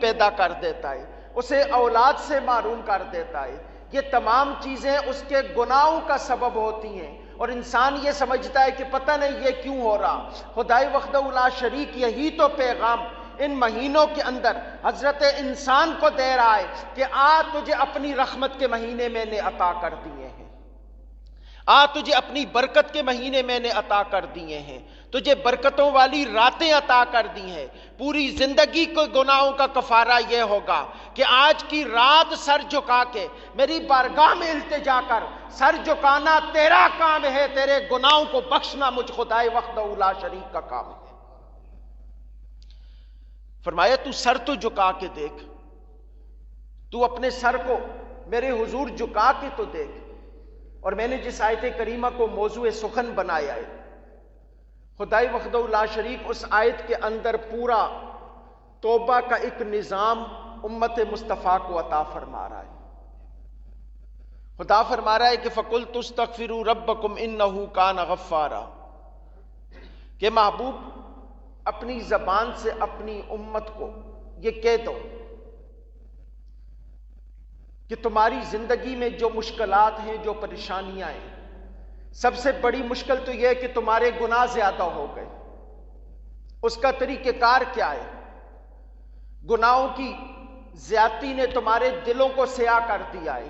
پیدا کر دیتا ہے، اسے اولاد سے محروم کر دیتا ہے۔ یہ تمام چیزیں اس کے گناہوں کا سبب ہوتی ہیں، اور انسان یہ سمجھتا ہے کہ پتہ نہیں یہ کیوں ہو رہا۔ خدائے وحدہ لا شریک یہی تو پیغام ان مہینوں کے اندر حضرت انسان کو دے رہا ہے کہ تجھے اپنی رحمت کے مہینے میں نے عطا کر دیے ہیں، تجھے اپنی برکت کے مہینے میں نے عطا کر دیے ہیں، تجھے برکتوں والی راتیں عطا کر دی ہیں۔ پوری زندگی کو گناہوں کا کفارہ یہ ہوگا کہ آج کی رات سر جھکا کے میری بارگاہ میں التجا کر، سر جھکانا تیرا کام ہے، تیرے گناہوں کو بخشنا مجھ خدائے وحدہ لا شریک کا کام ہے۔ فرمایا تو سر تو جھکا کے دیکھ، تو اپنے سر کو میرے حضور جھکا کے تو دیکھ۔ اور میں نے جس آیت کریمہ کو موضوع سخن بنایا ہے، خدائے وحدہ لا شریک اس آیت کے اندر پورا توبہ کا ایک نظام امت مصطفیٰ کو عطا فرما رہا ہے۔ خدا فرما رہا ہے کہ فَقُلْتُ اسْتَغْفِرُوا رَبَّكُمْ إِنَّهُ كَانَ غَفَّارًا، کہ محبوب اپنی زبان سے اپنی امت کو یہ کہہ دو کہ تمہاری زندگی میں جو مشکلات ہیں، جو پریشانیاں ہیں، سب سے بڑی مشکل تو یہ ہے کہ تمہارے گناہ زیادہ ہو گئے۔ اس کا طریقہ کار کیا ہے؟ گناہوں کی زیادتی نے تمہارے دلوں کو سیاہ کر دیا ہے،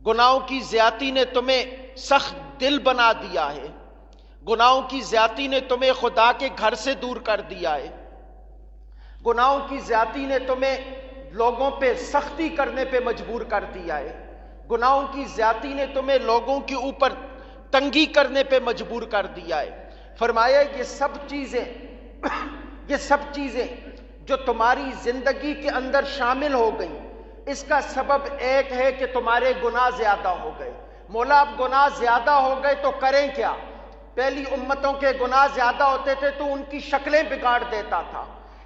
گناہوں کی زیادتی نے تمہیں سخت دل بنا دیا ہے، گناہوں کی زیادتی نے تمہیں خدا کے گھر سے دور کر دیا ہے، گناہوں کی زیادتی نے تمہیں لوگوں پہ سختی کرنے پہ مجبور کر دیا ہے، گناہوں کی زیادتی نے تمہیں لوگوں کے اوپر تنگی کرنے پہ مجبور کر دیا ہے۔ فرمایا یہ سب چیزیں جو تمہاری زندگی کے اندر شامل ہو گئیں، اس کا سبب ایک ہے کہ تمہارے گناہ زیادہ ہو گئے۔ مولا اب گناہ زیادہ ہو گئے تو کریں کیا؟ پہلی امتوں کے گناہ زیادہ ہوتے تھے تو ان کی شکلیں بگاڑ دیتا تھا،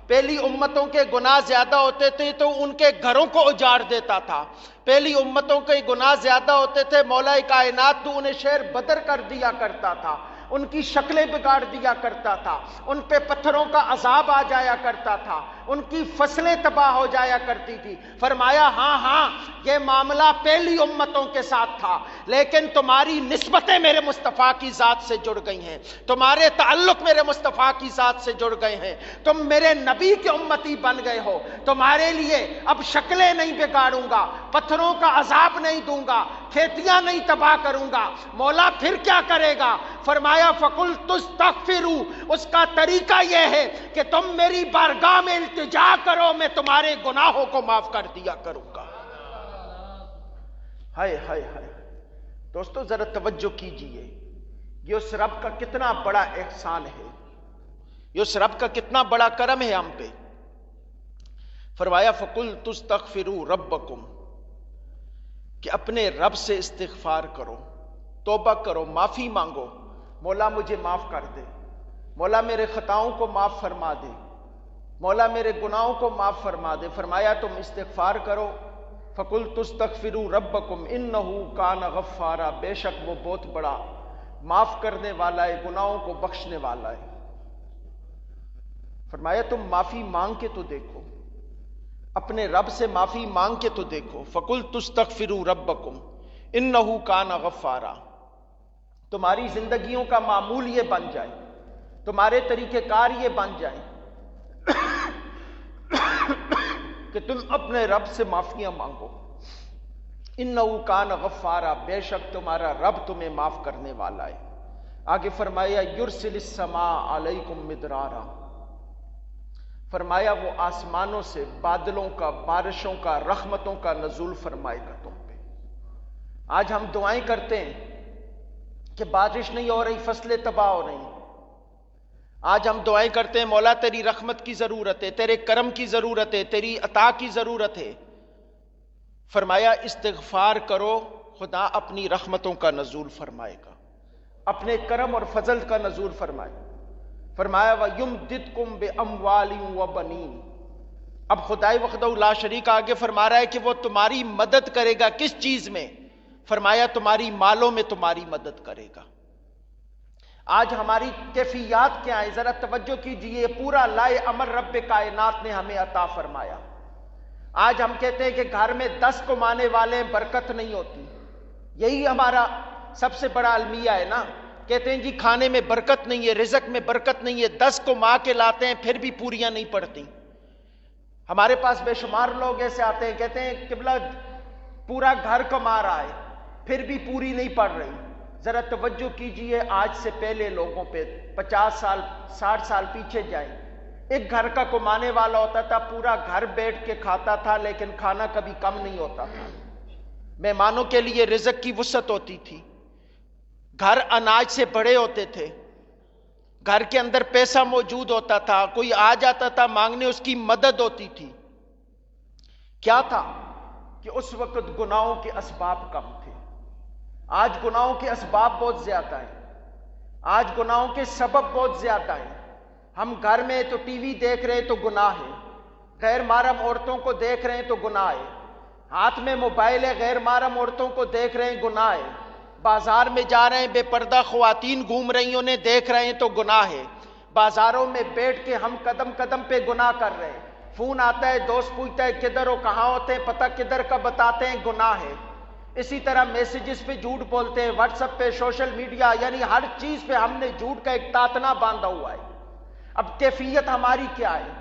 پہلی امتوں کے گناہ زیادہ ہوتے تھے تو ان کے گھروں کو اجاڑ دیتا تھا، پہلی امتوں کے گناہ زیادہ ہوتے تھے مولا کائنات تو انہیں شہر بدر کر دیا کرتا تھا، ان کی شکلیں بگاڑ دیا کرتا تھا، ان پہ پتھروں کا عذاب آ جایا کرتا تھا، ان کی فصلیں تباہ ہو جایا کرتی تھی۔ فرمایا ہاں یہ معاملہ پہلی امتوں کے ساتھ تھا، لیکن تمہاری نسبتیں میرے مصطفیٰ کی ذات سے جڑ گئی ہیں، تمہارے تعلق میرے مصطفیٰ کی ذات سے جڑ گئے ہیں، تم میرے نبی کے امتی بن گئے ہو، تمہارے لیے اب شکلیں نہیں بگاڑوں گا، پتھروں کا عذاب نہیں دوں گا، کھیتیاں نہیں تباہ کروں گا۔ مولا پھر کیا کرے گا؟ فرمایا فَقُلْتُ اسْتَغْفِرُوا، اس کا طریقہ یہ ہے کہ تم میری بارگاہ میں التجا کرو، میں تمہارے گناہوں کو معاف کر دیا کروں گا۔ ہائے ہائے ہائے دوستو ذرا توجہ کیجئے، یہ اس رب کا کتنا بڑا احسان ہے، یہ اس رب کا کتنا بڑا کرم ہے ہم پہ۔ فرمایا فَقُلْتُ اسْتَغْفِرُوا رَبَّكُمْ، کہ اپنے رب سے استغفار کرو، توبہ کرو، معافی مانگو، مولا مجھے معاف کر دے، مولا میرے خطاؤں کو معاف فرما دے، مولا میرے گناہوں کو معاف فرما دے۔ فرمایا تم استغفار کرو، فَقُلْتُ اسْتَغْفِرُوا رَبَّكُمْ إِنَّهُ كَانَ غَفَّارًا، بے شک وہ بہت بڑا معاف کرنے والا ہے، گناہوں کو بخشنے والا ہے۔ فرمایا تم معافی مانگ کے تو دیکھو، اپنے رب سے معافی مانگ کے تو دیکھو۔ فَقُلْتُ اسْتَغْفِرُوا رَبَّكُمْ إِنَّهُ كَانَ غَفَّارًا، تمہاری زندگیوں کا معمول یہ بن جائے، تمہارے طریقہ کار یہ بن جائے کہ تم اپنے رب سے معافیاں مانگو۔ إِنَّهُ كَانَ غَفَّارًا، بے شک تمہارا رب تمہیں معاف کرنے والا ہے۔ آگے فرمایا يُرْسِلِ السَّمَاءَ عَلَيْكُمْ مِدْرَارًا، فرمایا وہ آسمانوں سے بادلوں کا، بارشوں کا، رحمتوں کا نزول فرمائے گا تم پہ۔ آج ہم دعائیں کرتے ہیں کہ بارش نہیں ہو رہی، فصلیں تباہ ہو رہی، آج ہم دعائیں کرتے ہیں مولا تیری رحمت کی ضرورت ہے، تیرے کرم کی ضرورت ہے، تیری عطا کی ضرورت ہے۔ فرمایا استغفار کرو، خدا اپنی رحمتوں کا نزول فرمائے گا، اپنے کرم اور فضل کا نزول فرمائے۔ فرمایا وَيُمْدِدْكُمْ بِأَمْوَالٍ وَبَنِينَ، اب خدائے وحدہ لا شریک آگے فرما رہا ہے کہ وہ تمہاری مدد کرے گا، کس چیز میں؟ فرمایا تمہاری مالوں میں تمہاری مدد کرے گا۔ آج ہماری کیفیات کیا ہے؟ ذرا توجہ کیجئے، پورا لائے امر رب کائنات نے ہمیں عطا فرمایا۔ آج ہم کہتے ہیں کہ گھر میں 10 کمانے والے برکت نہیں ہوتی. یہی ہمارا سب سے بڑا المیہ ہے نا. کہتے ہیں جی کھانے میں برکت نہیں ہے، رزق میں برکت نہیں ہے. 10 کما کے لاتے ہیں پھر بھی پوریاں نہیں پڑتی. ہمارے پاس بے شمار لوگ ایسے آتے ہیں، کہتے ہیں قبلہ پورا گھر کما رہا ہے پھر بھی پوری نہیں پڑ رہی. ذرا توجہ کیجئے، آج سے پہلے لوگوں پہ 50 سال 60 سال پیچھے جائیں. ایک گھر کا کمانے والا ہوتا تھا، پورا گھر بیٹھ کے کھاتا تھا لیکن کھانا کبھی کم نہیں ہوتا تھا. مہمانوں کے لیے رزق کی وسعت ہوتی تھی، گھر اناج سے بڑے ہوتے تھے، گھر کے اندر پیسہ موجود ہوتا تھا، کوئی آ جاتا تھا مانگنے اس کی مدد ہوتی تھی. کیا تھا کہ اس وقت گناہوں کے اسباب کم تھے. آج گناہوں کے اسباب بہت زیادہ ہیں، آج گناہوں کے سبب بہت زیادہ ہیں. ہم گھر میں تو ٹی وی دیکھ رہے ہیں تو گناہ ہے، غیر محرم عورتوں کو دیکھ رہے ہیں تو گناہ ہے. ہاتھ میں موبائل ہے، غیر محرم عورتوں کو دیکھ رہے ہیں گناہ ہے. بازار میں جا رہے ہیں، بے پردہ خواتین گھوم رہی ہیں انہیں دیکھ رہے ہیں تو گناہ ہے. بازاروں میں بیٹھ کے ہم قدم قدم پہ گناہ کر رہے ہیں. فون آتا ہے، دوست پوچھتا ہے کدھر ہو، کہاں ہوتے ہیں، پتہ کدھر کا بتاتے ہیں، گناہ ہے. اسی طرح میسیجز پہ جھوٹ بولتے ہیں، واٹس ایپ پہ، سوشل میڈیا، یعنی ہر چیز پہ ہم نے جھوٹ کا ایک تاتنا باندھا ہوا ہے. اب کیفیت ہماری کیا ہے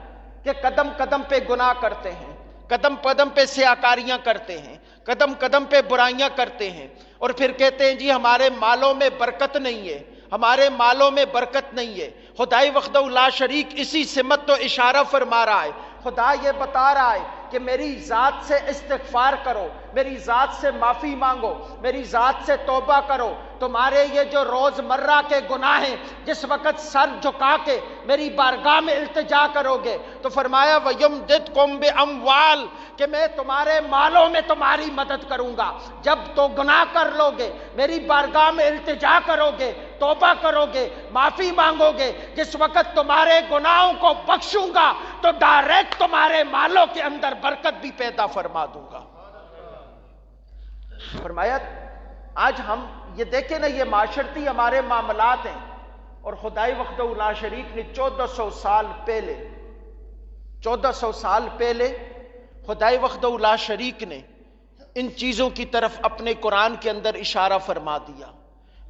کہ قدم قدم پہ گناہ کرتے ہیں، قدم قدم پہ سیاکاریاں کرتے ہیں، قدم قدم پہ برائیاں کرتے ہیں، اور پھر کہتے ہیں جی ہمارے مالوں میں برکت نہیں ہے، ہمارے مالوں میں برکت نہیں ہے. خدائے وحدہ لا شریک اسی سمت تو اشارہ فرما رہا ہے. خدا یہ بتا رہا ہے کہ میری ذات سے استغفار کرو، میری ذات سے معافی مانگو، میری ذات سے توبہ کرو. تمہارے یہ جو روز مرہ کے گناہ ہیں، جس وقت سر جھکا کے میری بارگاہ میں التجا کرو گے تو فرمایا وَيُمْدِدْكُمْ بِأَمْوَالٍ کہ میں تمہارے مالوں میں تمہاری مدد کروں گا. جب تو گناہ کر لو گے، میری بارگاہ میں التجا کرو گے، توبہ کرو گے، معافی مانگو گے، جس وقت تمہارے گناہوں کو بخشوں گا تو ڈائریکٹ تمہارے مالوں کے اندر برکت بھی پیدا فرما دوں گا. فرمایا آج ہم یہ دیکھیں نا، یہ معاشرتی ہمارے معاملات ہیں، اور خدائے وحدہ لا شریک نے 1400 سال پہلے خدائے وحدہ لا شریک نے ان چیزوں کی طرف اپنے قرآن کے اندر اشارہ فرما دیا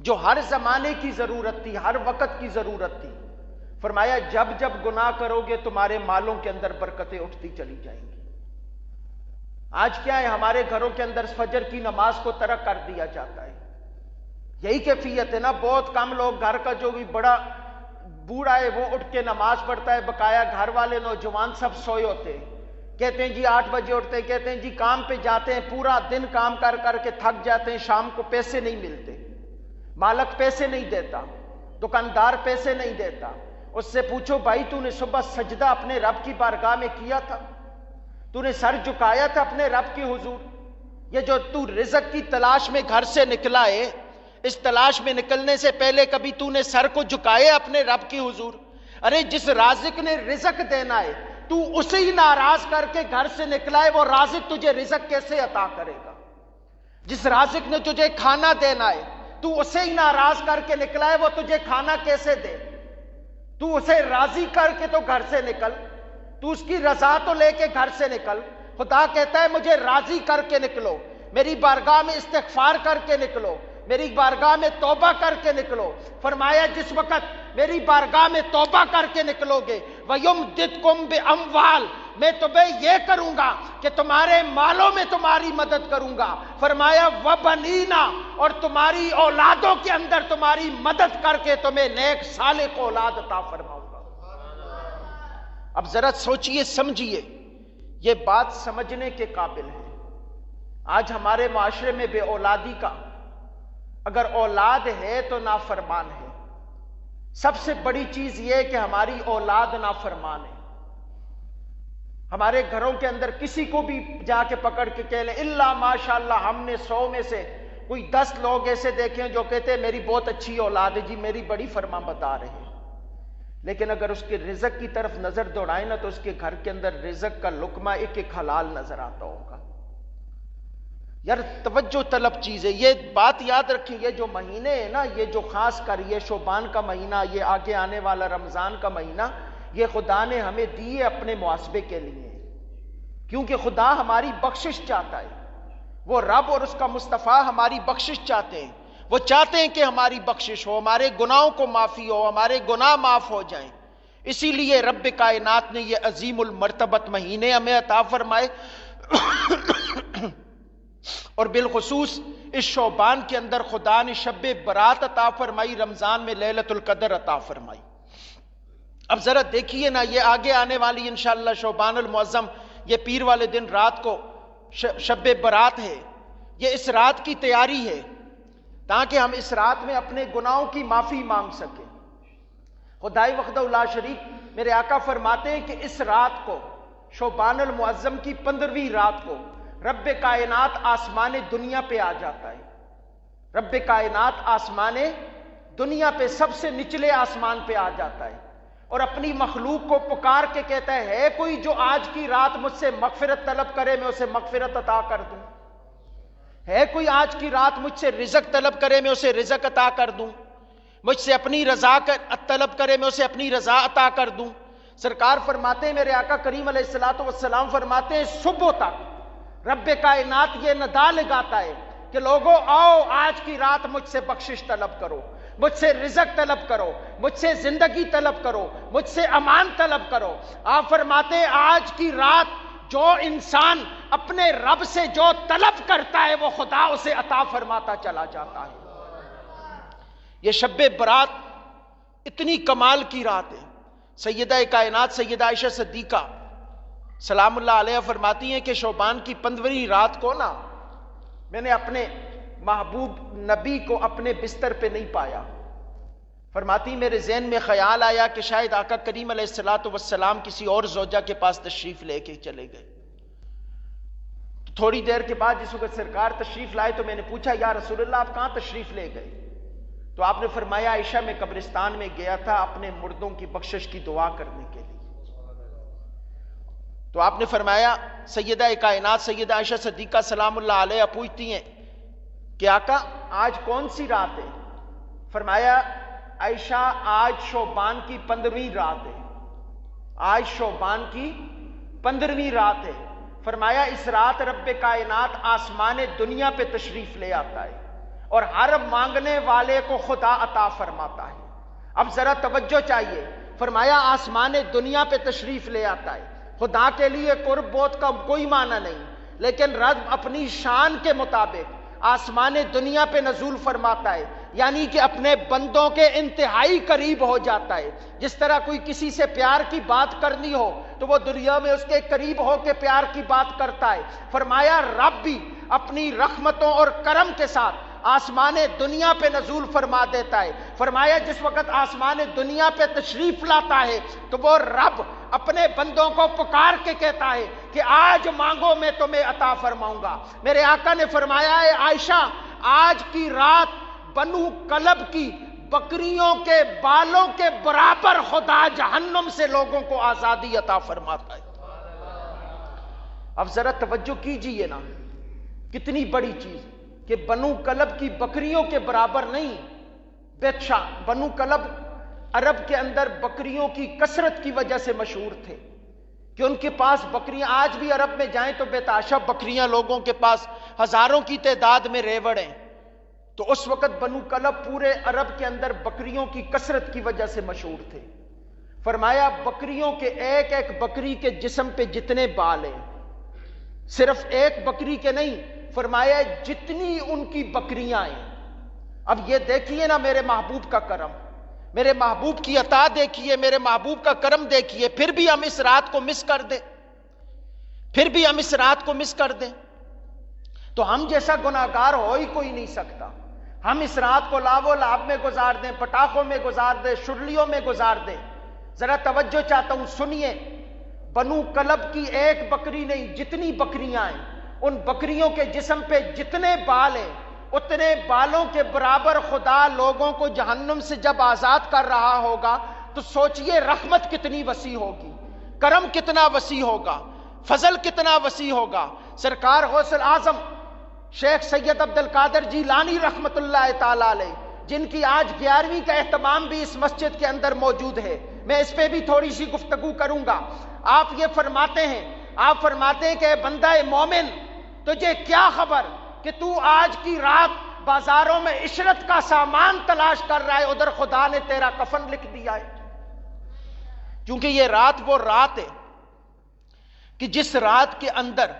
جو ہر زمانے کی ضرورت تھی، ہر وقت کی ضرورت تھی. فرمایا جب جب گناہ کرو گے تمہارے مالوں کے اندر برکتیں اٹھتی چلی جائیں گی. آج کیا ہے، ہمارے گھروں کے اندر فجر کی نماز کو ترک کر دیا جاتا ہے. یہی کیفیت ہے نا. بہت کم لوگ، گھر کا جو بھی بڑا بوڑھا ہے وہ اٹھ کے نماز پڑھتا ہے، بقایا گھر والے نوجوان سب سوئے ہوتے ہیں. کہتے ہیں جی 8 بجے اٹھتے ہیں، کہتے ہیں جی کام پہ جاتے ہیں، پورا دن کام کر کر کے تھک جاتے ہیں، شام کو پیسے نہیں ملتے، مالک پیسے نہیں دیتا، دکاندار پیسے نہیں دیتا. اس سے پوچھو بھائی تو نے صبح سجدہ اپنے رب کی بارگاہ میں کیا تھا؟ تو نے سر جھکایا تھا اپنے رب کی حضور؟ یہ جو تو رزق کی تلاش میں گھر سے نکلا ہے، اس تلاش میں نکلنے سے پہلے کبھی تو نے سر کو جھکایا اپنے رب کی حضور؟ ارے جس رازق نے رزق دینا ہے تو اسے ہی ناراض کر کے گھر سے نکلا ہے، وہ رازق تجھے رزق کیسے عطا کرے گا؟ جس رازق نے تجھے کھانا دینا ہے تو اسے ہی ناراض کر کے نکلا ہے، وہ تجھے کھانا کیسے دے؟ تو اسے راضی کر کے تو گھر سے نکل، تو اس کی رضا تو لے کے گھر سے نکل. خدا کہتا ہے مجھے راضی کر کے نکلو، میری بارگاہ میں استغفار کر کے نکلو، میری بارگاہ میں توبہ کر کے نکلو. فرمایا جس وقت میری بارگاہ میں توبہ کر کے نکلو گے وَيُمْدِدْكُمْ بِأَمْوَالٍ میں تمہیں یہ کروں گا کہ تمہارے مالوں میں تمہاری مدد کروں گا. فرمایا وَبَنِينَ اور تمہاری اولادوں کے اندر تمہاری مدد کر کے تمہیں نیک صالح اولاد عطا فرماؤں گا. اب ذرا سوچئے سمجھئے، یہ بات سمجھنے کے قابل ہے. آج ہمارے معاشرے میں بے اولادی کا، اگر اولاد ہے تو نافرمان ہے. سب سے بڑی چیز یہ ہے کہ ہماری اولاد نافرمان ہے. ہمارے گھروں کے اندر کسی کو بھی جا کے پکڑ کے کہہ لیں، الا ماشاءاللہ ہم نے 100 میں سے کوئی 10 لوگ ایسے دیکھے ہیں جو کہتے ہیں میری بہت اچھی اولاد ہے جی، میری بڑی فرما بتا رہے ہیں. لیکن اگر اس کے رزق کی طرف نظر دوڑائیں نا تو اس کے گھر کے اندر رزق کا لقمہ ایک ایک حلال نظر آتا ہوگا. یار توجہ طلب چیز ہے، یہ بات یاد رکھیں. یہ جو مہینے ہیں نا، یہ جو خاص کر یہ شعبان کا مہینہ، یہ آگے آنے والا رمضان کا مہینہ، یہ خدا نے ہمیں دیے اپنے محاسبے کے لیے. کیونکہ خدا ہماری بخشش چاہتا ہے، وہ رب اور اس کا مصطفیٰ ہماری بخشش چاہتے ہیں، وہ چاہتے ہیں کہ ہماری بخشش ہو، ہمارے گناہوں کو معافی ہو، ہمارے گناہ معاف ہو جائیں۔ اسی لیے رب کائنات نے یہ عظیم المرتبت مہینے ہمیں عطا فرمائے اور بالخصوص اس شعبان کے اندر خدا نے شب برات عطا فرمائی، رمضان میں لیلۃ القدر عطا فرمائی۔ اب ذرا دیکھیے نا، یہ آگے آنے والی انشاءاللہ شعبان المعظم، یہ پیر والے دن رات کو شب برات ہے، یہ اس رات کی تیاری ہے تاکہ ہم اس رات میں اپنے گناہوں کی معافی مانگ سکیں۔ خدائے وحدہ لا شریک میرے آقا فرماتے ہیں کہ اس رات کو، شعبان المعظم کی 15ویں رات کو، رب کائنات آسمان دنیا پہ آ جاتا ہے۔ رب کائنات آسمان دنیا پہ، سب سے نچلے آسمان پہ آ جاتا ہے اور اپنی مخلوق کو پکار کے کہتا ہے کوئی جو آج کی رات مجھ سے مغفرت طلب کرے میں اسے مغفرت عطا کر دوں، ہے کوئی آج کی رات مجھ سے رزق طلب کرے میں اسے رزق عطا کر دوں، مجھ سے اپنی رضا طلب کرے میں اسے اپنی رضا عطا کر دوں۔ سرکار فرماتے ہیں، میرے آقا کریم علیہ الصلوۃ والسلام فرماتے ہیں، صبح تک رب کائنات یہ ندا لگاتا ہے کہ لوگوں آؤ آج کی رات مجھ سے بخشش طلب کرو، مجھ سے رزق طلب کرو، مجھ سے زندگی طلب کرو، مجھ سے امان طلب کرو۔ آپ فرماتے ہیں آج کی رات جو انسان اپنے رب سے جو طلب کرتا ہے وہ خدا اسے عطا فرماتا چلا جاتا ہے۔ یہ شب برات اتنی کمال کی رات ہے۔ سیدہ کائنات سیدہ عائشہ صدیقہ سلام اللہ علیہ فرماتی ہیں کہ شعبان کی 15ویں رات کو نا، میں نے اپنے محبوب نبی کو اپنے بستر پہ نہیں پایا۔ فرماتی میرے ذہن میں خیال آیا کہ شاید آقا کریم علیہ الصلوۃ والسلام کسی اور زوجہ کے پاس تشریف لے کے چلے گئے۔ تھوڑی دیر کے بعد جس وقت سرکار تشریف لائے تو میں نے پوچھا یا رسول اللہ آپ کہاں تشریف لے گئے؟ تو آپ نے فرمایا عائشہ میں قبرستان میں گیا تھا اپنے مردوں کی بخشش کی دعا کرنے کے لیے۔ تو آپ نے فرمایا، سیدہ کائنات سیدہ عائشہ صدیقہ سلام اللہ علیہ پوچھتی ہیں کہ آقا آج کون سی رات ہے؟ فرمایا عائشہ آج شعبان کی 15ویں رات ہے، آج شعبان کی 15ویں رات ہے۔ فرمایا اس رات رب کائنات آسمان دنیا پہ تشریف لے آتا ہے اور ہر مانگنے والے کو خدا عطا فرماتا ہے۔ اب ذرا توجہ چاہیے، فرمایا آسمان دنیا پہ تشریف لے آتا ہے۔ خدا کے لیے قرب بہت کا کوئی معنی نہیں، لیکن رب اپنی شان کے مطابق آسمان دنیا پہ نزول فرماتا ہے، یعنی کہ اپنے بندوں کے انتہائی قریب ہو جاتا ہے۔ جس طرح کوئی کسی سے پیار کی بات کرنی ہو تو وہ دنیا میں اس کے قریب ہو کے پیار کی بات کرتا ہے، فرمایا رب بھی اپنی رحمتوں اور کرم کے ساتھ آسمان دنیا پہ نزول فرما دیتا ہے۔ فرمایا جس وقت آسمان دنیا پہ تشریف لاتا ہے تو وہ رب اپنے بندوں کو پکار کے کہتا ہے کہ آج مانگو میں تمہیں عطا فرماؤں گا۔ میرے آقا نے فرمایا ہے عائشہ آج کی رات بنو کلب کی بکریوں کے بالوں کے برابر خدا جہنم سے لوگوں کو آزادی عطا فرماتا ہے۔ اب ذرا توجہ کیجئے نا، کتنی بڑی چیز کہ بنو کلب کی بکریوں کے برابر نہیں۔ بادشاہ بنو کلب عرب کے اندر بکریوں کی کثرت کی وجہ سے مشہور تھے کہ ان کے پاس بکریاں، آج بھی عرب میں جائیں تو بے تحاشا بکریاں لوگوں کے پاس ہزاروں کی تعداد میں ریوڑ ہیں۔ تو اس وقت بنو کلب پورے عرب کے اندر بکریوں کی کثرت کی وجہ سے مشہور تھے۔ فرمایا بکریوں کے ایک ایک بکری کے جسم پہ جتنے بال ہیں، صرف ایک بکری کے نہیں، فرمایا جتنی ان کی بکریاں ہیں۔ اب یہ دیکھیے نا میرے محبوب کا کرم، میرے محبوب کی عطا دیکھیے، میرے محبوب کا کرم دیکھیے، پھر بھی ہم اس رات کو مس کر دیں، پھر بھی ہم اس رات کو مس کر دیں تو ہم جیسا گناہگار ہو ہی کوئی نہیں سکتا۔ ہم اس رات کو لاو لعب میں گزار دیں، پٹاخوں میں گزار دیں، شرلیوں میں گزار دیں۔ ذرا توجہ چاہتا ہوں، سنیے، بنو کلب کی ایک بکری نہیں، جتنی بکریاں ہیں ان بکریوں کے جسم پہ جتنے بال ہیں اتنے بالوں کے برابر خدا لوگوں کو جہنم سے جب آزاد کر رہا ہوگا تو سوچئے رحمت کتنی وسیع ہوگی، کرم کتنا وسیع ہوگا، فضل کتنا وسیع ہوگا۔ سرکار غوث اعظم شیخ سید عبد القادر جیلانی رحمت اللہ تعالی علیہ، جن کی آج 11ویں کا اہتمام بھی اس مسجد کے اندر موجود ہے، میں اس پہ بھی تھوڑی سی گفتگو کروں گا۔ آپ یہ فرماتے ہیں آپ فرماتے ہیں کہ اے بندہ مومن، تجھے کیا خبر کہ تو آج کی رات بازاروں میں عشرت کا سامان تلاش کر رہا ہے، ادھر خدا نے تیرا کفن لکھ دیا ہے۔ کیونکہ یہ رات وہ رات ہے کہ جس رات کے اندر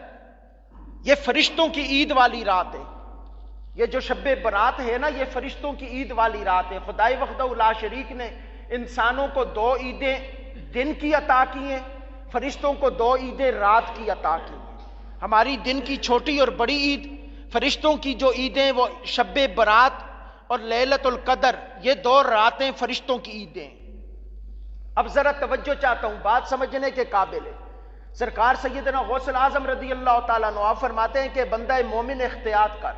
یہ فرشتوں کی عید والی رات ہے۔ یہ جو شب برات ہے نا، یہ فرشتوں کی عید والی رات ہے۔ خدائے وحدہ لا شریک نے انسانوں کو 2 عیدیں دن کی عطا کی ہیں، فرشتوں کو 2 عیدیں رات کی عطا کی ہیں۔ ہماری دن کی چھوٹی اور بڑی عید، فرشتوں کی جو عیدیں وہ شب برات اور لیلۃ القدر، یہ 2 راتیں فرشتوں کی عیدیں۔ اب ذرا توجہ چاہتا ہوں، بات سمجھنے کے قابل ہے۔ سرکار سیدنا غوث الاعظم رضی اللہ تعالیٰ عنہ فرماتے ہیں کہ بندہ مومن احتیاط کر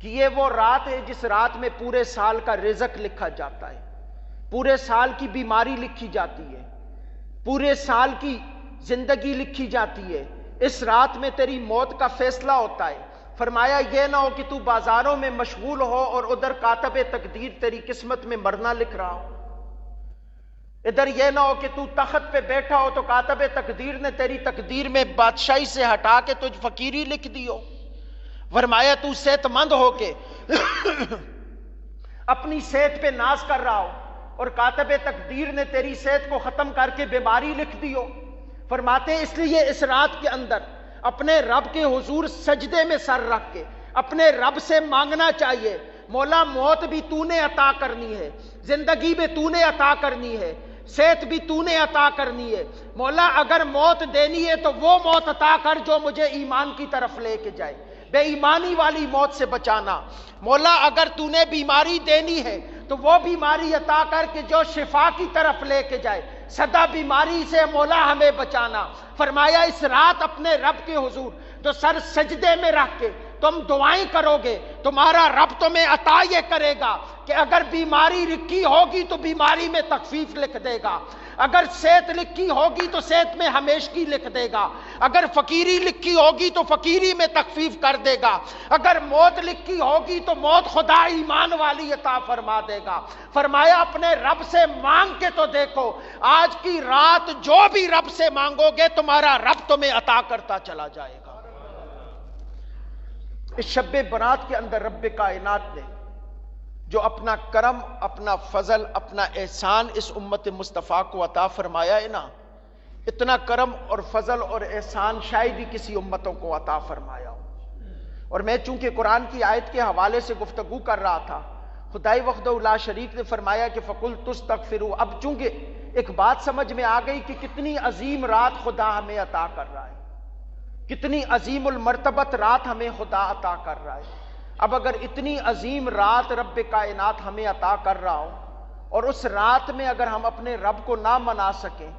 کہ یہ وہ رات ہے جس رات میں پورے سال کا رزق لکھا جاتا ہے، پورے سال کی بیماری لکھی جاتی ہے، پورے سال کی زندگی لکھی جاتی ہے۔ اس رات میں تیری موت کا فیصلہ ہوتا ہے۔ فرمایا یہ نہ ہو کہ تو بازاروں میں مشغول ہو اور ادھر کاتب تقدیر تیری قسمت میں مرنا لکھ رہا ہو، ادھر یہ نہ ہو کہ تو تخت پہ بیٹھا ہو تو کاتب تقدیر نے تیری تقدیر میں بادشاہی سے ہٹا کے تجھ فقیری لکھ دی ہو۔ فرمایا تو صحت مند ہو کے اپنی صحت پہ ناز کر رہا ہو اور کاتب تقدیر نے تیری صحت کو ختم کر کے بیماری لکھ دی ہو۔ فرماتے ہیں اس لیے اس رات کے اندر اپنے رب کے حضور سجدے میں سر رکھ کے اپنے رب سے مانگنا چاہیے، مولا موت بھی تو نے عطا کرنی ہے، زندگی بھی تو نے عطا کرنی ہے، صحت بھی تو نے عطا کرنی ہے، مولا اگر موت دینی ہے تو وہ موت عطا کر جو مجھے ایمان کی طرف لے کے جائے، بے ایمانی والی موت سے بچانا۔ مولا اگر تو نے بیماری دینی ہے تو وہ بیماری عطا کر کے جو شفا کی طرف لے کے جائے، سدا بیماری سے مولا ہمیں بچانا۔ فرمایا اس رات اپنے رب کے حضور جو سر سجدے میں رکھ کے تم دعائیں کرو گے، تمہارا رب تمہیں عطا یہ کرے گا کہ اگر بیماری لکھی ہوگی تو بیماری میں تخفیف لکھ دے گا، اگر صحت لکھی ہوگی تو صحت میں ہمیشگی لکھ دے گا، اگر فقیری لکھی ہوگی تو فقیری میں تخفیف کر دے گا، اگر موت لکھی ہوگی تو موت خدا ایمان والی عطا فرما دے گا۔ فرمایا اپنے رب سے مانگ کے تو دیکھو، آج کی رات جو بھی رب سے مانگو گے تمہارا رب تمہیں عطا کرتا چلا جائے گا۔ اس شب برات کے اندر رب کائنات نے جو اپنا کرم، اپنا فضل، اپنا احسان اس امت مصطفیٰ کو عطا فرمایا ہے نا، اتنا کرم اور فضل اور احسان شاید ہی کسی امتوں کو عطا فرمایا ہو۔ اور میں چونکہ قرآن کی آیت کے حوالے سے گفتگو کر رہا تھا، خدائے وحدہ لا شریک نے فرمایا کہ فَقُلْتُ اسْتَغْفِرُوا۔ اب چونکہ ایک بات سمجھ میں آ گئی کہ کتنی عظیم رات خدا ہمیں عطا کر رہا ہے، کتنی عظیم المرتبت رات ہمیں خدا عطا کر رہا ہے۔ اب اگر اتنی عظیم رات رب کائنات ہمیں عطا کر رہا ہو اور اس رات میں اگر ہم اپنے رب کو نہ منا سکیں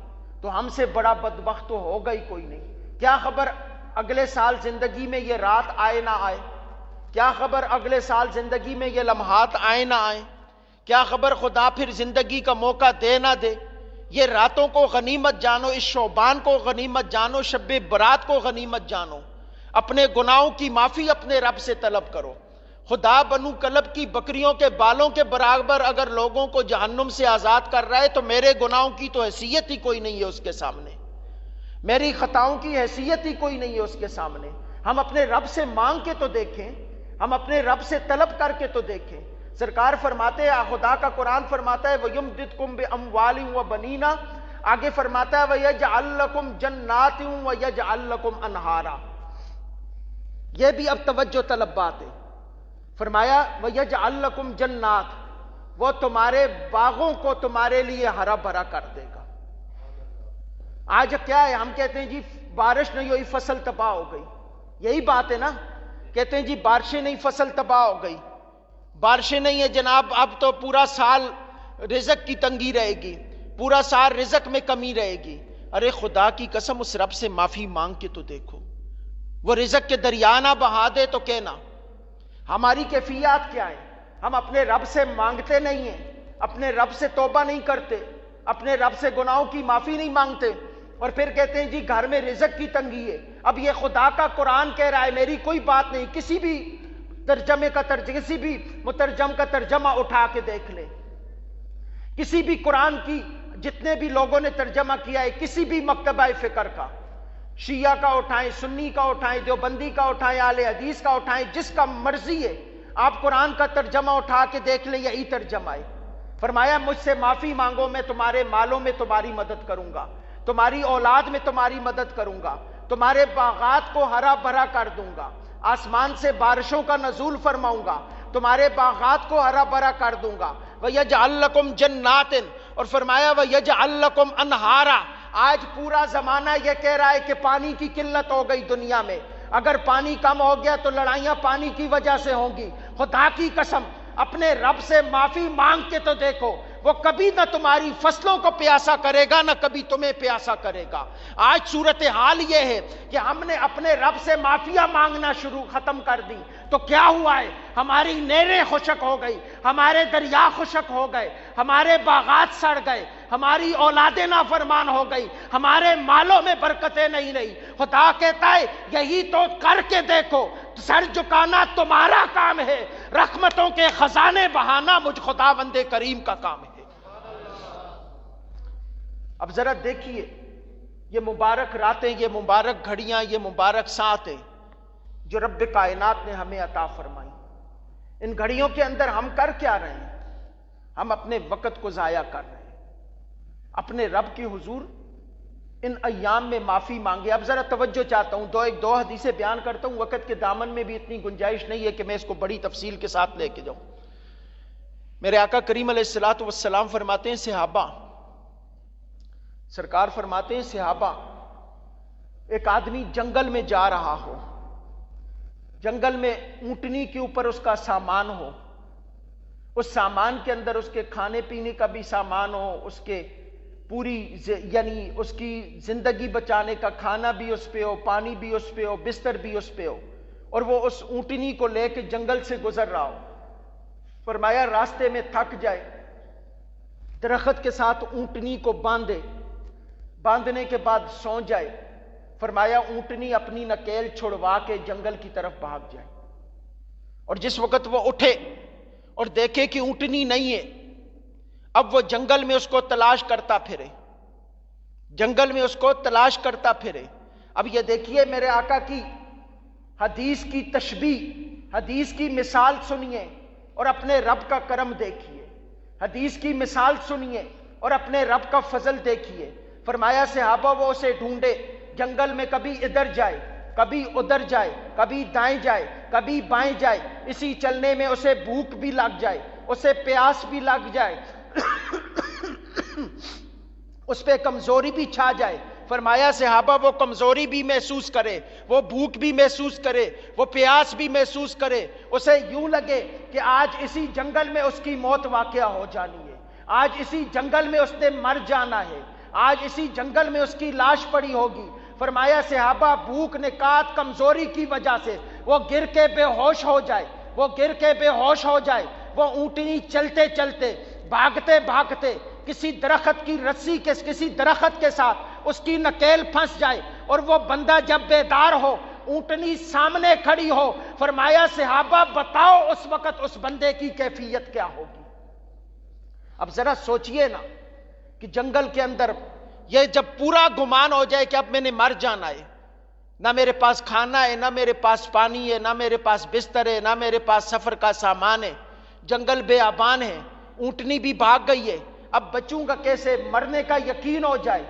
تو ہم سے بڑا بدبخت تو ہوگا ہی کوئی نہیں۔ کیا خبر اگلے سال زندگی میں یہ رات آئے نہ آئے، کیا خبر اگلے سال زندگی میں یہ لمحات آئے نہ آئے، کیا خبر خدا پھر زندگی کا موقع دے نہ دے۔ یہ راتوں کو غنیمت جانو، اس شعبان کو غنیمت جانو، شب برات کو غنیمت جانو، اپنے گناہوں کی معافی اپنے رب سے طلب کرو۔ خدا بنو کلب کی بکریوں کے بالوں کے برابر اگر لوگوں کو جہنم سے آزاد کر رہا ہے تو میرے گناہوں کی تو حیثیت ہی کوئی نہیں ہے اس کے سامنے، میری خطاؤں کی حیثیت ہی کوئی نہیں ہے اس کے سامنے۔ ہم اپنے رب سے مانگ کے تو دیکھیں، ہم اپنے رب سے طلب کر کے تو دیکھیں۔ سرکار فرماتے ہیں، خدا کا قرآن فرماتا ہے وَيُمْدِدْكُمْ بِأَمْوَالٍ وَبَنِينَ، آگے فرماتا ہے وَيَجْعَلْ لَكُمْ جَنَّاتٍ وَيَجْعَلْ لَكُمْ أَنْهَارًا۔ یہ بھی اب توجہ طلب بات ہے۔ فرمایا وَيَجْعَلْ لَكُمْ جَنَّاتٍ، وہ تمہارے باغوں کو تمہارے لیے ہرا بھرا کر دے گا۔ آج کیا ہے، ہم کہتے ہیں جی بارش نہیں ہوئی فصل تباہ ہو گئی، یہی بات ہے نا، کہتے ہیں جی بارشیں نہیں فصل تباہ ہو گئی، بارشیں نہیں ہے جناب اب تو پورا سال رزق کی تنگی رہے گی، پورا سال رزق میں کمی رہے گی۔ ارے خدا کی قسم اس رب سے معافی مانگ کے تو دیکھو، وہ رزق کے دریا نہ بہا دے تو کہنا۔ ہماری کیفیات کیا ہے، ہم اپنے رب سے مانگتے نہیں ہیں، اپنے رب سے توبہ نہیں کرتے، اپنے رب سے گناہوں کی معافی نہیں مانگتے، اور پھر کہتے ہیں جی گھر میں رزق کی تنگی ہے۔ اب یہ خدا کا قرآن کہہ رہا ہے، میری کوئی بات نہیں، کسی بھی ترجمے کا کسی بھی مترجم کا ترجمہ اٹھا کے دیکھ لے، کسی بھی قرآن کی جتنے بھی لوگوں نے ترجمہ کیا ہے، کسی بھی مکتبہ فکر کا، شیعہ کا اٹھائیں، سنی کا اٹھائیں، دیوبندی کا اٹھائیں، اہل حدیث کا اٹھائیں، جس کا مرضی ہے آپ قرآن کا ترجمہ اٹھا کے دیکھ لیں، یہی ترجمہ ہے۔ فرمایا مجھ سے معافی مانگو، میں تمہارے مالوں میں تمہاری مدد کروں گا، تمہاری اولاد میں تمہاری مدد کروں گا، تمہارے باغات کو ہرا بھرا کر دوں گا، آسمان سے بارشوں کا نزول فرماؤں گا، تمہارے باغات کو ہرا بھرا کر دوں گا۔ وَيَجْعَلْ لَكُمْ جَنَّاتٍ، اور فرمایا وَيَجْعَلْ لَكُمْ أَنْهَارًا۔ آج پورا زمانہ یہ کہہ رہا ہے کہ پانی کی قلت ہو گئی دنیا میں، اگر پانی کم ہو گیا تو لڑائیاں پانی کی وجہ سے ہوں گی۔ خدا کی قسم اپنے رب سے معافی مانگ کے تو دیکھو، وہ کبھی نہ تمہاری فصلوں کو پیاسا کرے گا، نہ کبھی تمہیں پیاسا کرے گا۔ آج صورتحال یہ ہے کہ ہم نے اپنے رب سے معافیاں مانگنا ختم کر دی، تو کیا ہوا ہے؟ ہماری نہریں خشک ہو گئی، ہمارے دریا خشک ہو گئے، ہمارے باغات سڑ گئے، ہماری اولادیں نافرمان ہو گئی، ہمارے مالوں میں برکتیں نہیں رہی۔ خدا کہتا ہے یہی تو کر کے دیکھو، سر جھکانا تمہارا کام ہے، رحمتوں کے خزانے بہانا مجھ خداوند کریم کا کام ہے۔ اب ذرا دیکھیے یہ مبارک راتیں، یہ مبارک گھڑیاں، یہ مبارک ساعتیں جو رب کائنات نے ہمیں عطا فرمائی، ان گھڑیوں کے اندر ہم کر کیا رہے ہیں؟ ہم اپنے وقت کو ضائع کر رہے ہیں، اپنے رب کی حضور ان ایام میں معافی مانگے۔ اب ذرا توجہ چاہتا ہوں، دو حدیثیں بیان کرتا ہوں، وقت کے دامن میں بھی اتنی گنجائش نہیں ہے کہ میں اس کو بڑی تفصیل کے ساتھ لے کے جاؤں۔ میرے آقا کریم علیہ الصلوۃ والسلام فرماتے ہیں صحابہ، سرکار فرماتے ہیں صحابہ، ایک آدمی جنگل میں جا رہا ہو، جنگل میں اونٹنی کے اوپر اس کا سامان ہو، اس سامان کے اندر اس کے کھانے پینے کا بھی سامان ہو، اس کے پوری یعنی اس کی زندگی بچانے کا کھانا بھی اس پہ ہو، پانی بھی اس پہ ہو، بستر بھی اس پہ ہو، اور وہ اس اونٹنی کو لے کے جنگل سے گزر رہا ہو۔ فرمایا راستے میں تھک جائے، درخت کے ساتھ اونٹنی کو باندھنے کے بعد سو جائے۔ فرمایا اونٹنی اپنی نکیل چھڑوا کے جنگل کی طرف بھاگ جائے، اور جس وقت وہ اٹھے اور دیکھے کہ اونٹنی نہیں ہے، اب وہ جنگل میں اس کو تلاش کرتا پھرے، جنگل میں اس کو تلاش کرتا پھرے۔ اب یہ دیکھیے میرے آقا کی حدیث کی تشبیہ، حدیث کی مثال سنیے اور اپنے رب کا کرم دیکھیے، حدیث کی مثال سنیے اور اپنے رب کا فضل دیکھیے۔ فرمایا صحابہ وہ اسے ڈھونڈے جنگل میں، کبھی ادھر جائے، کبھی ادھر جائے، کبھی دائیں جائے، کبھی بائیں جائے، اسی چلنے میں اسے بھوک بھی لگ جائے، اسے پیاس بھی لگ جائے، اس پہ کمزوری بھی چھا جائے۔ فرمایا صحابہ وہ کمزوری بھی محسوس کرے، وہ بھوک بھی محسوس کرے، وہ پیاس بھی محسوس کرے، اسے یوں لگے کہ آج اسی جنگل میں اس کی موت واقعہ ہو جانی ہے، آج اسی جنگل میں اس نے مر جانا ہے، آج اسی جنگل میں اس کی لاش پڑی ہوگی۔ فرمایا صحابہ بھوک نکات کمزوری کی وجہ سے وہ گر کے بے ہوش ہو جائے، وہ گر کے بے ہوش ہو جائے، وہ اونٹنی چلتے چلتے بھاگتے بھاگتے کسی درخت کی رسی کے کسی درخت کے ساتھ اس کی نکیل پھنس جائے، اور وہ بندہ جب بیدار ہو اونٹنی سامنے کھڑی ہو۔ فرمایا صحابہ بتاؤ اس وقت اس بندے کی کیفیت کیا ہوگی؟ اب ذرا سوچئے نا کہ جنگل کے اندر یہ جب پورا گمان ہو جائے کہ اب میں نے مر جانا ہے، نہ میرے پاس کھانا ہے، نہ میرے پاس پانی ہے، نہ میرے پاس بستر ہے، نہ میرے پاس سفر کا سامان ہے، جنگل بیابان ہے، اونٹنی بھی بھاگ گئی ہے، اب بچوں گا کیسے؟ مرنے کا یقین ہو جائے،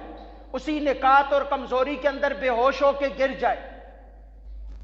اسی نکات اور کمزوری کے اندر بے ہوش ہو کے گر جائے،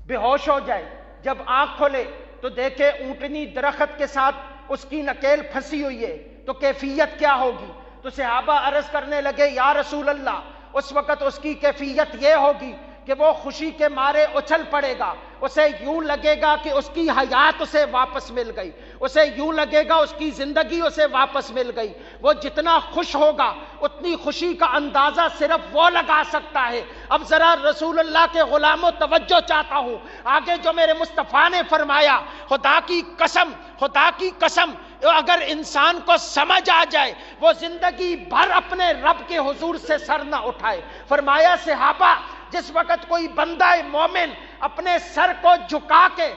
بے ہوش ہو جائے، جب آنکھ کھولے تو دیکھے اونٹنی درخت کے ساتھ اس کی نکیل پھنسی ہوئی ہے، تو کیفیت کیا ہوگی؟ تو صحابہ عرض کرنے لگے یا رسول اللہ، اس وقت اس کی کیفیت یہ ہوگی کہ وہ خوشی کے مارے اچھل پڑے گا، اسے یوں لگے گا کہ اس کی حیات اسے واپس مل گئی، اسے یوں لگے گا اس کی زندگی اسے واپس مل گئی۔ وہ جتنا خوش ہوگا اتنی خوشی کا اندازہ صرف وہ لگا سکتا ہے۔ اب ذرا رسول اللہ کے غلاموں توجہ چاہتا ہوں، آگے جو میرے مصطفیٰ نے فرمایا، خدا کی قسم، خدا کی قسم، اگر انسان کو سمجھ آ جائے وہ زندگی بھر اپنے رب کے حضور سے سر نہ اٹھائے۔ فرمایا صحابہ جس وقت کوئی بندہ مومن اپنے سر کو جھکا کے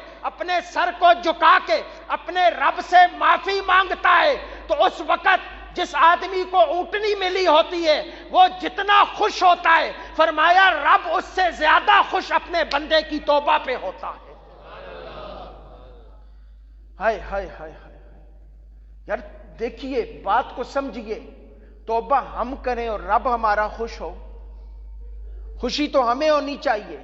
اپنے رب سے معافی مانگتا ہے، تو اس وقت جس آدمی کو اونٹنی ملی ہوتی ہے وہ جتنا خوش ہوتا ہے، فرمایا رب اس سے زیادہ خوش اپنے بندے کی توبہ پہ ہوتا ہے۔ ہائے ہائے ہائے ہائے یار دیکھیے، بات کو سمجھیے، توبہ ہم کریں اور رب ہمارا خوش ہو، خوشی تو ہمیں ہونی چاہیے،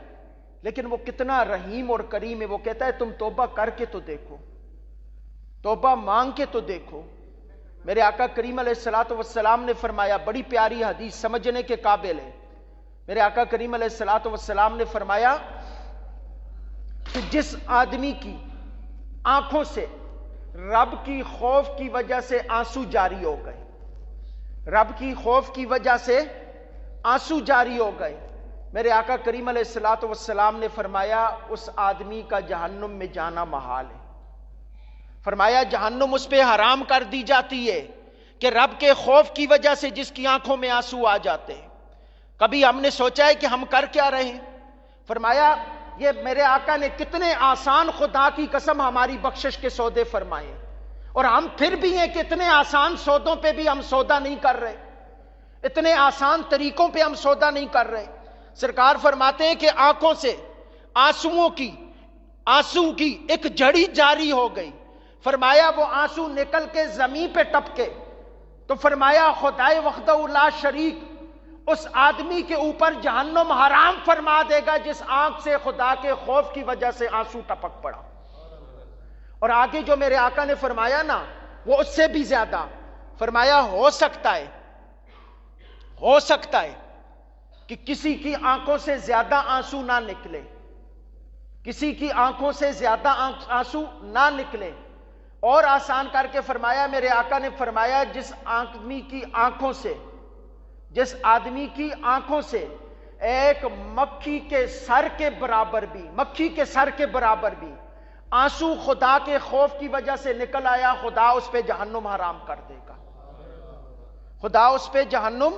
لیکن وہ کتنا رحیم اور کریم ہے۔ وہ کہتا ہے تم توبہ کر کے تو دیکھو، توبہ مانگ کے تو دیکھو۔ میرے آقا کریم علیہ الصلوۃ والسلام نے فرمایا، بڑی پیاری حدیث سمجھنے کے قابل ہے۔ میرے آقا کریم علیہ الصلوۃ والسلام نے فرمایا کہ جس آدمی کی آنکھوں سے رب کی خوف کی وجہ سے آنسو جاری ہو گئے، رب کی خوف کی وجہ سے آنسو جاری ہو گئے، میرے آقا کریم علیہ الصلوۃ والسلام نے فرمایا اس آدمی کا جہنم میں جانا محال ہے۔ فرمایا جہنم اس پہ حرام کر دی جاتی ہے کہ رب کے خوف کی وجہ سے جس کی آنکھوں میں آنسو آ جاتے ہیں۔ کبھی ہم نے سوچا ہے کہ ہم کر کیا رہے ہیں؟ فرمایا یہ میرے آقا نے کتنے آسان، خدا کی قسم، ہماری بخشش کے سودے فرمائے، اور ہم پھر بھی ہیں کہ اتنے آسان سودوں پہ بھی ہم سودا نہیں کر رہے، اتنے آسان طریقوں پہ ہم سودا نہیں کر رہے۔ سرکار فرماتے ہیں کہ آنکھوں سے آنسو کی ایک جھڑی جاری ہو گئی، فرمایا وہ آنسو نکل کے زمین پہ ٹپکے تو فرمایا خدائے وحدہ لا شریک اس آدمی کے اوپر جہنم حرام فرما دے گا جس آنکھ سے خدا کے خوف کی وجہ سے آنسو ٹپک پڑا۔ اور آگے جو میرے آقا نے فرمایا نا وہ اس سے بھی زیادہ فرمایا، ہو سکتا ہے کہ کسی کی آنکھوں سے زیادہ آنسو نہ نکلے، کسی کی آنکھوں سے زیادہ آنسو نہ نکلے، اور آسان کر کے فرمایا میرے آقا نے فرمایا جس آدمی کی آنکھوں سے ایک مکھی کے سر کے برابر بھی آنسو خدا کے خوف کی وجہ سے نکل آیا، خدا اس پہ جہنم حرام کر دے گا، خدا اس پہ جہنم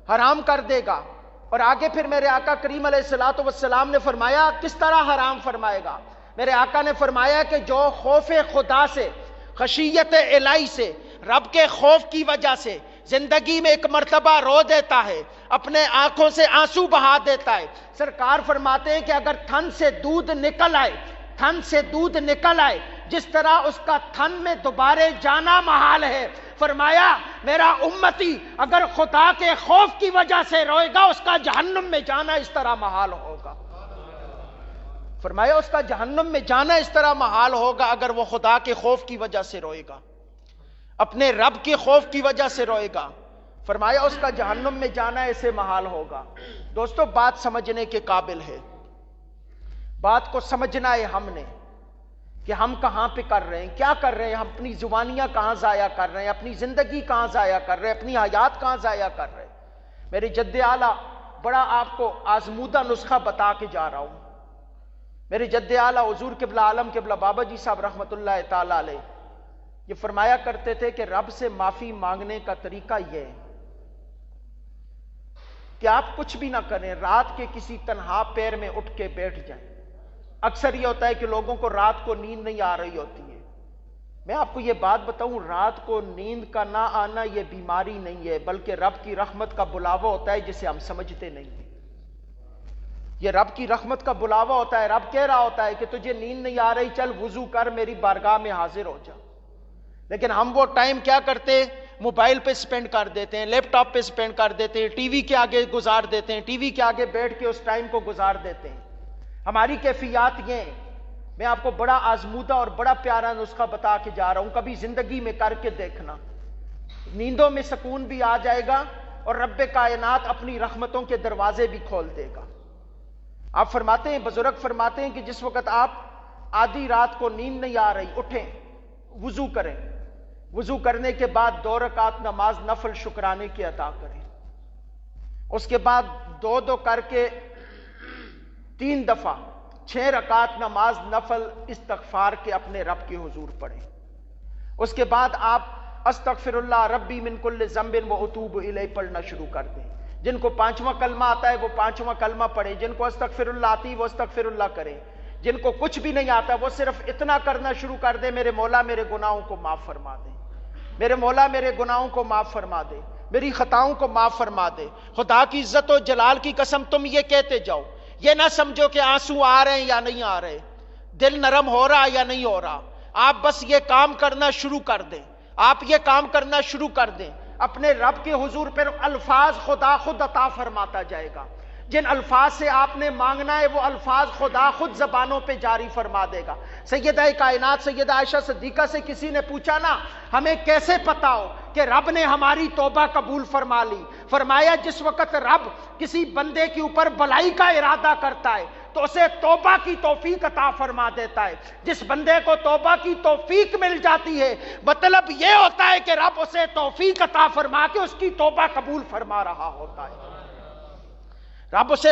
حرام کر دے گا۔ اور آگے پھر میرے آقا کریم علیہ الصلوۃ والسلام نے فرمایا کس طرح حرام فرمائے گا؟ میرے آقا نے فرمایا کہ جو خوف خدا سے، خشیت الہی سے، رب کے خوف کی وجہ سے زندگی میں ایک مرتبہ رو دیتا ہے، اپنے آنکھوں سے آنسو بہا دیتا ہے، سرکار فرماتے ہیں کہ اگر تھن سے دودھ نکل آئے جس طرح اس کا تھن میں دوبارے جانا محال ہے، فرمایا میرا امتی اگر خدا کے خوف کی وجہ سے روئے گا اس کا جہنم میں جانا اس طرح محال ہوگا۔ فرمایا اس کا جہنم میں جانا اس طرح محال ہوگا اگر وہ خدا کے خوف کی وجہ سے روئے گا، اپنے رب کے خوف کی وجہ سے روئے گا، فرمایا اس کا جہنم میں جانا ایسے محال ہوگا۔ دوستو بات سمجھنے کے قابل ہے، بات کو سمجھنا ہے ہم نے کہ ہم کہاں پہ کر رہے ہیں، کیا کر رہے ہیں، ہم اپنی زبانیاں کہاں ضائع کر رہے ہیں، اپنی زندگی کہاں ضائع کر رہے ہیں، اپنی حیات کہاں ضائع کر رہے ہیں۔ میرے جد اعلیٰ بڑا آپ کو آزمودہ نسخہ بتا کے جا رہا ہوں۔ میرے جد اعلیٰ حضور قبلہ عالم قبلہ بابا جی صاحب رحمۃ اللہ تعالی علیہ یہ فرمایا کرتے تھے کہ رب سے معافی مانگنے کا طریقہ یہ ہے کہ آپ کچھ بھی نہ کریں، رات کے کسی تنہا پیر میں اٹھ کے بیٹھ جائیں۔ اکثر یہ ہوتا ہے کہ لوگوں کو رات کو نیند نہیں آ رہی ہوتی ہے، میں آپ کو یہ بات بتاؤں، رات کو نیند کا نہ آنا یہ بیماری نہیں ہے، بلکہ رب کی رحمت کا بلاوا ہوتا ہے جسے ہم سمجھتے نہیں ہیں۔ یہ رب کی رحمت کا بلاوا ہوتا ہے، رب کہہ رہا ہوتا ہے کہ تجھے نیند نہیں آ رہی، چل وضو کر میری بارگاہ میں حاضر ہو جا۔ لیکن ہم وہ ٹائم کیا کرتے، موبائل پہ سپینڈ کر دیتے ہیں، لیپ ٹاپ پہ سپینڈ کر دیتے ہیں، ٹی وی کے آگے گزار دیتے ہیں، ٹی وی کے آگے بیٹھ کے اس ٹائم کو گزار دیتے ہیں۔ ہماری کیفیات یہ ہیں، میں آپ کو بڑا آزمودہ اور بڑا پیارا نسخہ بتا کے جا رہا ہوں، کبھی زندگی میں کر کے دیکھنا، نیندوں میں سکون بھی آ جائے گا اور رب کائنات اپنی رحمتوں کے دروازے بھی کھول دے گا۔ آپ فرماتے ہیں، بزرگ فرماتے ہیں کہ جس وقت آپ آدھی رات کو نیند نہیں آ رہی، اٹھیں، وضو کریں، وضو کرنے کے بعد 2 رکعت نماز نفل شکرانے کی عطا کریں، اس کے بعد 2 کر کے 3 دفعہ 6 رکعت نماز نفل استغفار کے اپنے رب کے حضور پڑھیں، اس کے بعد آپ استغفر اللہ ربی من کل ذنب و اتوب الیہ پڑھنا شروع کر دیں۔ جن کو 5واں کلمہ آتا ہے وہ 5واں کلمہ پڑھیں، جن کو استغفر اللہ آتی وہ استغفر اللہ کریں، جن کو کچھ بھی نہیں آتا وہ صرف اتنا کرنا شروع کر دیں، میرے مولا میرے گناہوں کو معاف فرما دیں۔ میرے مولا میرے گناہوں کو معاف فرما دے، میری خطاؤں کو معاف فرما دے۔ خدا کی عزت و جلال کی قسم تم یہ کہتے جاؤ، یہ نہ سمجھو کہ آنسو آ رہے ہیں یا نہیں آ رہے، دل نرم ہو رہا یا نہیں ہو رہا۔ آپ بس یہ کام کرنا شروع کر دیں، آپ یہ کام کرنا شروع کر دیں، اپنے رب کے حضور پر الفاظ خدا خود عطا فرماتا جائے گا۔ جن الفاظ سے آپ نے مانگنا ہے وہ الفاظ خدا خود زبانوں پہ جاری فرما دے گا۔ سیدہ کائنات سیدہ عائشہ صدیقہ سے کسی نے پوچھا نا ہمیں کیسے پتا ہو کہ رب نے ہماری توبہ قبول فرما لی؟ فرمایا جس وقت رب کسی بندے کے اوپر بلائی کا ارادہ کرتا ہے تو اسے توبہ کی توفیق عطا فرما دیتا ہے۔ جس بندے کو توبہ کی توفیق مل جاتی ہے مطلب یہ ہوتا ہے کہ رب اسے توفیق عطا فرما کے اس کی توبہ قبول فرما رہا ہوتا ہے۔ رب اسے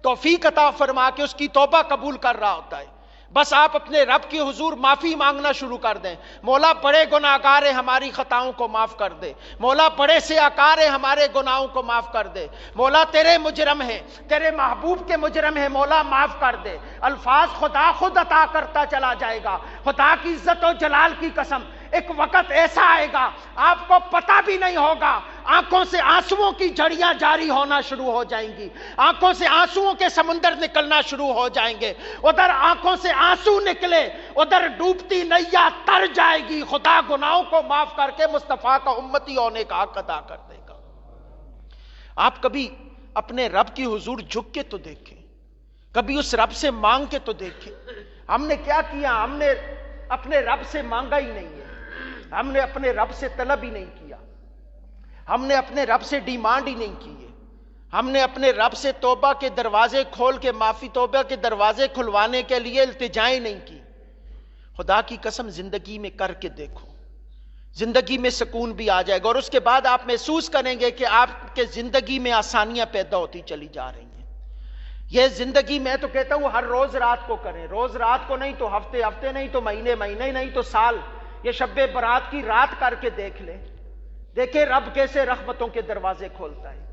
توفیق عطا فرما کے اس کی توبہ قبول کر رہا ہوتا ہے۔ بس آپ اپنے رب کے حضور معافی مانگنا شروع کر دیں، مولا بڑے گناہگار ہیں ہماری خطاؤں کو معاف کر دے، مولا بڑے سیاکار ہیں ہمارے گناہوں کو معاف کر دے، مولا تیرے مجرم ہیں، تیرے محبوب کے مجرم ہیں، مولا معاف کر دے۔ الفاظ خدا خود عطا کرتا چلا جائے گا۔ خدا کی عزت و جلال کی قسم ایک وقت ایسا آئے گا آپ کو پتہ بھی نہیں ہوگا، آنکھوں سے آنسوؤں کی جھڑیاں جاری ہونا شروع ہو جائیں گی، آنکھوں سے آنسوؤں کے سمندر نکلنا شروع ہو جائیں گے۔ ادھر آنکھوں سے آنسو نکلے ادھر ڈوبتی نیا تر جائے گی۔ خدا گناہوں کو معاف کر کے مصطفیٰ کا امتی ہونے کا حق ادا کر دے گا۔ آپ کبھی اپنے رب کی حضور جھک کے تو دیکھیں، کبھی اس رب سے مانگ کے تو دیکھیں ہم نے کیا کیا۔ ہم نے اپنے رب سے مانگا ہی نہیں ہے، ہم نے اپنے رب سے طلب ہی نہیں کیا، ہم نے اپنے رب سے ڈیمانڈ ہی نہیں کی ہے، ہم نے اپنے رب سے توبہ کے دروازے کھول کے معافی توبہ کے دروازے کھلوانے کے لیے التجائیں نہیں کی۔ خدا کی قسم زندگی میں کر کے دیکھو، زندگی میں سکون بھی آ جائے گا، اور اس کے بعد آپ محسوس کریں گے کہ آپ کے زندگی میں آسانیاں پیدا ہوتی چلی جا رہی ہیں۔ یہ زندگی میں تو کہتا ہوں ہر روز رات کو کریں، روز رات کو نہیں تو ہفتے ہفتے نہیں تو مہینے مہینے نہیں تو سال، یہ شب برات کی رات کر کے دیکھ لیں، دیکھیں رب کیسے رحمتوں کے دروازے کھولتا ہے۔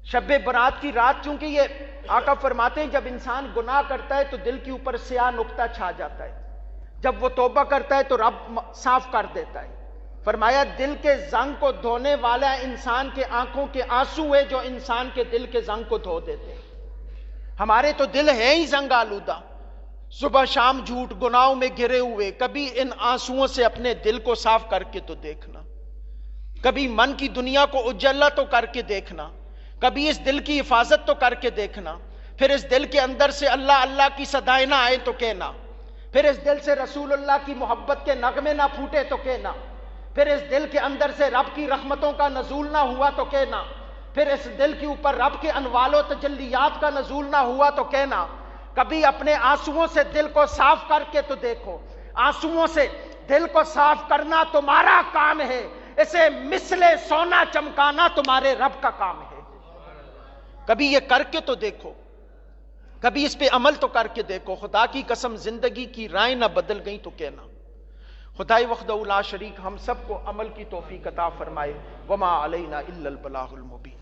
شب برات کی رات چونکہ یہ آقا فرماتے ہیں جب انسان گناہ کرتا ہے تو دل کے اوپر سیاہ نقطہ چھا جاتا ہے، جب وہ توبہ کرتا ہے تو رب صاف کر دیتا ہے۔ فرمایا دل کے زنگ کو دھونے والا انسان کے آنکھوں کے آنسو ہے جو انسان کے دل کے زنگ کو دھو دیتے ہیں۔ ہمارے تو دل ہے ہی زنگ آلودہ، صبح شام جھوٹ گناہوں میں گرے ہوئے۔ کبھی ان آنسوؤں سے اپنے دل کو صاف کر کے تو دیکھنا، کبھی من کی دنیا کو اجلا تو کر کے دیکھنا، کبھی اس دل کی حفاظت تو کر کے دیکھنا، پھر اس دل کے اندر سے اللہ اللہ کی صدائیں نہ آئے تو کہنا، پھر اس دل سے رسول اللہ کی محبت کے نغمے نہ پھوٹے تو کہنا، پھر اس دل کے اندر سے رب کی رحمتوں کا نزول نہ ہوا تو کہنا، پھر اس دل کے اوپر رب کے انوال و تجلیات کا نزول نہ ہوا تو کہنا۔ کبھی اپنے آنسوؤں سے دل کو صاف کر کے تو دیکھو، آنسوؤں سے دل کو صاف کرنا تمہارا کام ہے، اسے مثل سونا چمکانا تمہارے رب کا کام ہے۔ کبھی یہ کر کے تو دیکھو، کبھی اس پہ عمل تو کر کے دیکھو۔ خدا کی قسم زندگی کی رائے نہ بدل گئی تو کہنا۔ خدائے وحدہ لا شریک ہم سب کو عمل کی توفیق عطا فرمائے۔ وما علینا الا البلاغ المبین۔